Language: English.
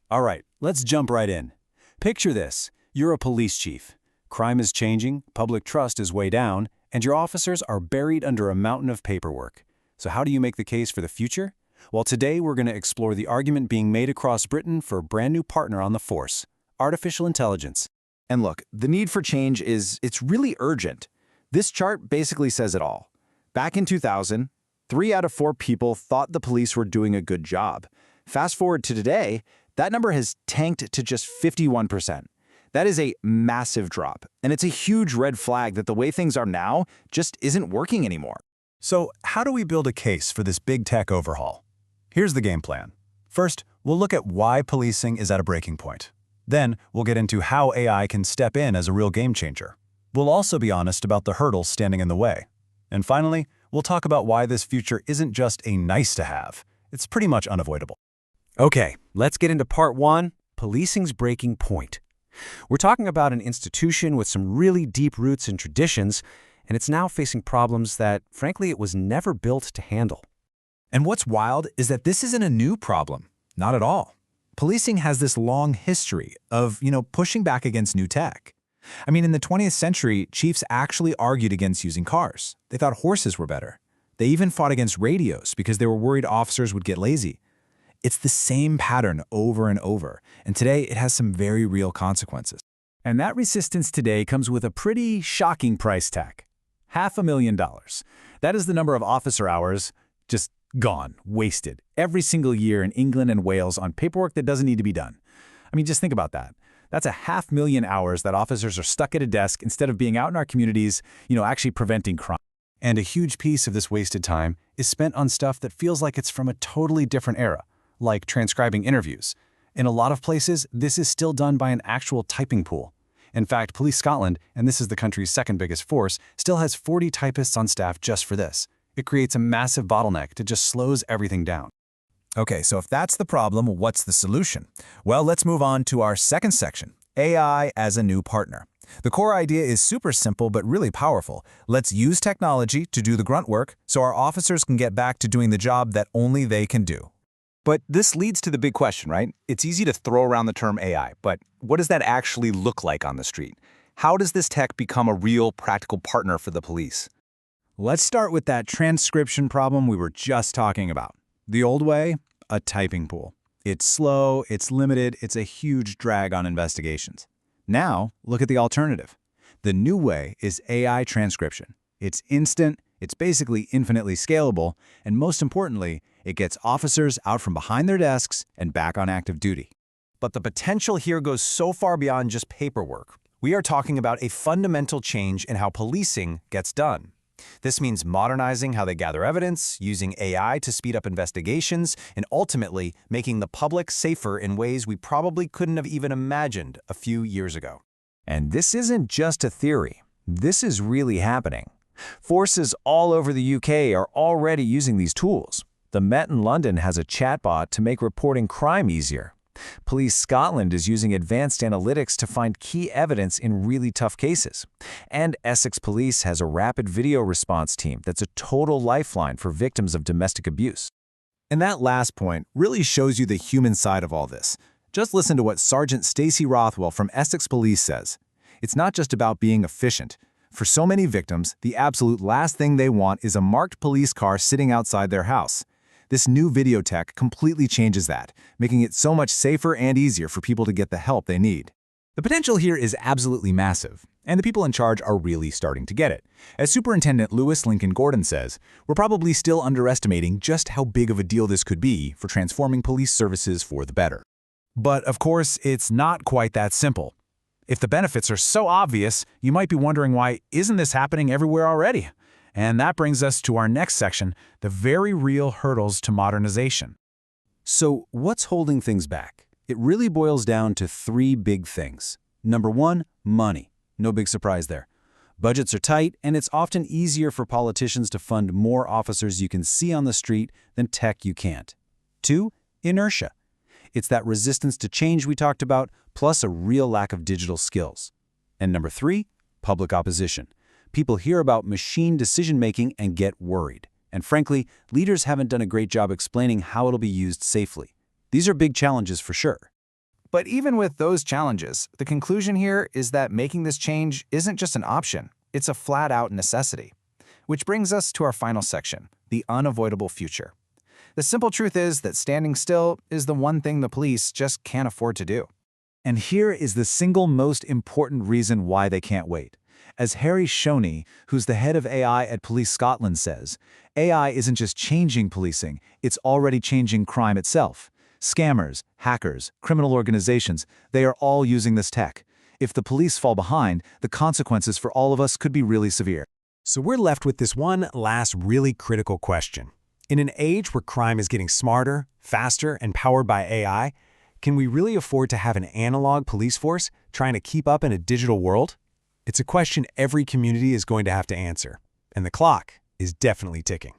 All right, let's jump right in. Picture this. You're a police chief. Crime is changing, public trust is way down, and your officers are buried under a mountain of paperwork. So how do you make the case for the future? Well, today we're going to explore the argument being made across Britain for a brand new partner on the force, artificial intelligence. And look, the need for change it's really urgent. This chart basically says it all. Back in 2000, 3 out of 4 people thought the police were doing a good job. Fast forward to today, that number has tanked to just 51%. That is a massive drop, and it's a huge red flag that the way things are now just isn't working anymore. So how do we build a case for this big tech overhaul? Here's the game plan. First, we'll look at why policing is at a breaking point. Then, we'll get into how AI can step in as a real game changer. We'll also be honest about the hurdles standing in the way. And finally, we'll talk about why this future isn't just a nice-to-have. It's pretty much unavoidable. Okay, let's get into part 1, policing's breaking point. We're talking about an institution with some really deep roots and traditions, and it's now facing problems that, frankly, it was never built to handle. And what's wild is that this isn't a new problem. Not at all. Policing has this long history of, pushing back against new tech. I mean, in the 20th century, chiefs actually argued against using cars. They thought horses were better. They even fought against radios because they were worried officers would get lazy. It's the same pattern over and over, and today it has some very real consequences. And that resistance today comes with a pretty shocking price tag. $500,000. That is the number of officer hours just gone, wasted, every single year in England and Wales on paperwork that doesn't need to be done. I mean, just think about that. That's 500,000 hours that officers are stuck at a desk instead of being out in our communities, actually preventing crime. And a huge piece of this wasted time is spent on stuff that feels like it's from a totally different era, like transcribing interviews. In a lot of places, this is still done by an actual typing pool. In fact, Police Scotland, and this is the country's second biggest force, still has 40 typists on staff just for this. It creates a massive bottleneck that just slows everything down. Okay, so if that's the problem, what's the solution? Well, let's move on to our second section, AI as a new partner. The core idea is super simple but really powerful. Let's use technology to do the grunt work so our officers can get back to doing the job that only they can do. But this leads to the big question, right? It's easy to throw around the term AI, but what does that actually look like on the street? How does this tech become a real practical partner for the police? Let's start with that transcription problem we were just talking about. The old way, a typing pool. It's slow, it's limited, it's a huge drag on investigations. Now, look at the alternative. The new way is AI transcription. It's instant, it's basically infinitely scalable, and most importantly, it gets officers out from behind their desks and back on active duty. But the potential here goes so far beyond just paperwork. We are talking about a fundamental change in how policing gets done. This means modernizing how they gather evidence, using AI to speed up investigations, and ultimately making the public safer in ways we probably couldn't have even imagined a few years ago. And this isn't just a theory. This is really happening. Forces all over the UK are already using these tools. The Met in London has a chatbot to make reporting crime easier. Police Scotland is using advanced analytics to find key evidence in really tough cases. And Essex Police has a rapid video response team that's a total lifeline for victims of domestic abuse. And that last point really shows you the human side of all this. Just listen to what Sergeant Stacey Rothwell from Essex Police says. It's not just about being efficient. For so many victims, the absolute last thing they want is a marked police car sitting outside their house. This new video tech completely changes that, making it so much safer and easier for people to get the help they need. The potential here is absolutely massive, and the people in charge are really starting to get it. As Superintendent Lewis Lincoln Gordon says, we're probably still underestimating just how big of a deal this could be for transforming police services for the better. But of course, it's not quite that simple. If the benefits are so obvious, you might be wondering why isn't this happening everywhere already? And that brings us to our next section, the very real hurdles to modernization. So what's holding things back? It really boils down to 3 big things. Number 1, money. No big surprise there. Budgets are tight, and it's often easier for politicians to fund more officers you can see on the street than tech you can't. 2, inertia. It's that resistance to change we talked about, plus a real lack of digital skills. And number 3, public opposition. People hear about machine decision-making and get worried. And frankly, leaders haven't done a great job explaining how it'll be used safely. These are big challenges for sure. But even with those challenges, the conclusion here is that making this change isn't just an option, it's a flat-out necessity. Which brings us to our final section, the unavoidable future. The simple truth is that standing still is the one thing the police just can't afford to do. And here is the single most important reason why they can't wait. As Harry Shoney, who's the head of AI at Police Scotland, says, AI isn't just changing policing, it's already changing crime itself. Scammers, hackers, criminal organizations, they are all using this tech. If the police fall behind, the consequences for all of us could be really severe. So we're left with this one last really critical question. In an age where crime is getting smarter, faster, and powered by AI, can we really afford to have an analog police force trying to keep up in a digital world? It's a question every community is going to have to answer, and the clock is definitely ticking.